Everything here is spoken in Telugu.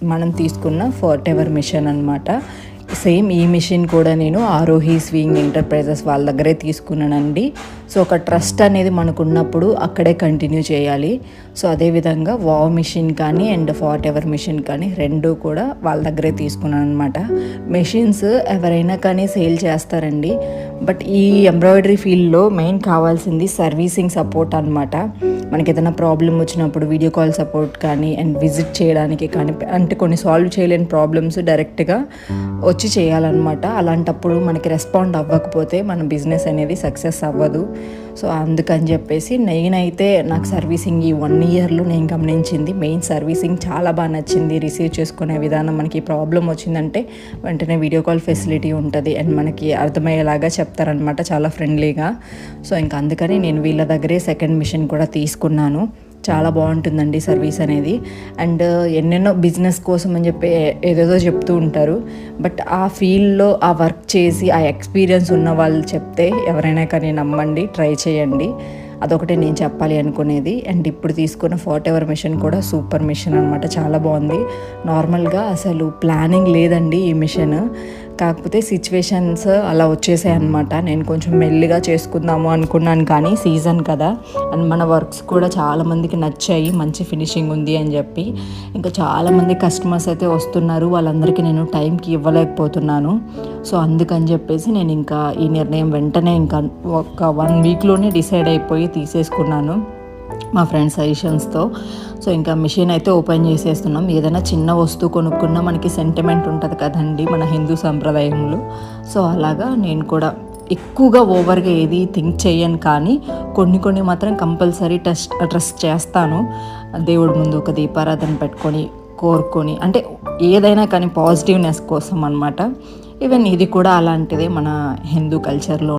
మనం తీసుకున్న ఫోర్ట్ ఎవర్ మిషన్ అనమాట. సేమ్ ఈ మిషన్ కూడా నేను ఆరోహి స్వింగ్ ఎంటర్ప్రైజెస్ వాళ్ళ దగ్గరే తీసుకున్నానండి. సో ఒక ట్రస్ట్ అనేది మనకు ఉన్నప్పుడు అక్కడే కంటిన్యూ చేయాలి. సో అదేవిధంగా వావ్ మిషన్ కానీ అండ్ ఫోర్ట్ ఎవర్ మిషన్ కానీ రెండు కూడా వాళ్ళ దగ్గరే తీసుకున్నాను అనమాట. మెషిన్స్ ఎవరైనా కానీ సేల్ చేస్తారండి, బట్ ఈ ఎంబ్రాయిడరీ ఫీల్డ్లో మెయిన్ కావాల్సింది సర్వీసింగ్ సపోర్ట్ అనమాట. మనకి ఏదైనా ప్రాబ్లం వచ్చినప్పుడు వీడియో కాల్ సపోర్ట్ కానీ అండ్ విజిట్ చేయడానికి కానీ, అంటే కొన్ని సాల్వ్ చేయలేని ప్రాబ్లమ్స్ డైరెక్ట్గా వచ్చి చేయాలన్నమాట. అలాంటప్పుడు మనకి రెస్పాండ్ అవ్వకపోతే మన బిజినెస్ అనేది సక్సెస్ అవ్వదు. సో అందుకని చెప్పేసి నేనైతే నాకు సర్వీసింగ్ ఈ 1 ఇయర్లో నేను గమనించింది మెయిన్ సర్వీసింగ్ చాలా బాగా నచ్చింది. రిసీవ్ చేసుకునే విధానం, మనకి ప్రాబ్లం వచ్చిందంటే వెంటనే వీడియో కాల్ ఫెసిలిటీ ఉంటుంది అండ్ మనకి అర్థమయ్యేలాగా చెప్తారనమాట, చాలా ఫ్రెండ్లీగా. సో ఇంకా అందుకని నేను వీళ్ళ దగ్గరే సెకండ్ మిషన్ కూడా తీసుకున్నాను. చాలా బాగుంటుందండి సర్వీస్ అనేది. అండ్ ఎన్నెన్నో బిజినెస్ కోసం అని చెప్పి ఏదేదో చెప్తూ ఉంటారు, బట్ ఆ ఫీల్డ్లో ఆ వర్క్ చేసి ఆ ఎక్స్పీరియన్స్ ఉన్న వాళ్ళు చెప్తే ఎవరైనా కానీ నమ్మండి, ట్రై చేయండి. అదొకటే నేను చెప్పాలి అనుకునేది. అండ్ ఇప్పుడు తీసుకున్న ఫోర్ట్ ఎవర్ మిషన్ కూడా సూపర్ మిషన్ అనమాట, చాలా బాగుంది. నార్మల్గా అసలు ప్లానింగ్ లేదండి ఈ మిషన్, కాకపోతే సిచ్యువేషన్స్ అలా వచ్చేసాయి అనమాట. నేను కొంచెం మెల్లిగా చేసుకుందాము అనుకున్నాను, కానీ సీజన్ కదా అండ్ మన వర్క్స్ కూడా చాలామందికి నచ్చాయి, మంచి ఫినిషింగ్ ఉంది అని చెప్పి. ఇంకా చాలామంది కస్టమర్స్ అయితే వస్తున్నారు, వాళ్ళందరికీ నేను టైంకి ఇవ్వలేకపోతున్నాను. సో అందుకని చెప్పేసి నేను ఇంకా ఈ నిర్ణయం వెంటనే ఇంకా ఒక 1 వీక్లోనే డిసైడ్ అయిపోయి తీసేసుకున్నాను మా ఫ్రెండ్స్ సజెషన్స్తో. సో ఇంకా మిషన్ అయితే ఓపెన్ చేసేస్తున్నాం. ఏదైనా చిన్న వస్తువు కొనుక్కున్నా మనకి సెంటిమెంట్ ఉంటుంది కదండి మన హిందూ సంప్రదాయంలో. సో అలాగా నేను కూడా ఎక్కువగా ఓవర్గా ఏది థింక్ చేయను, కానీ కొన్ని మాత్రం కంపల్సరీ ట్రస్ట్ చేస్తాను. దేవుడి ముందు ఒక దీపారాధన పెట్టుకొని కోరుకొని, అంటే ఏదైనా కానీ పాజిటివ్నెస్ కోసం అనమాట. ఈవెన్ ఇది కూడా అలాంటిదే మన హిందూ కల్చర్లో.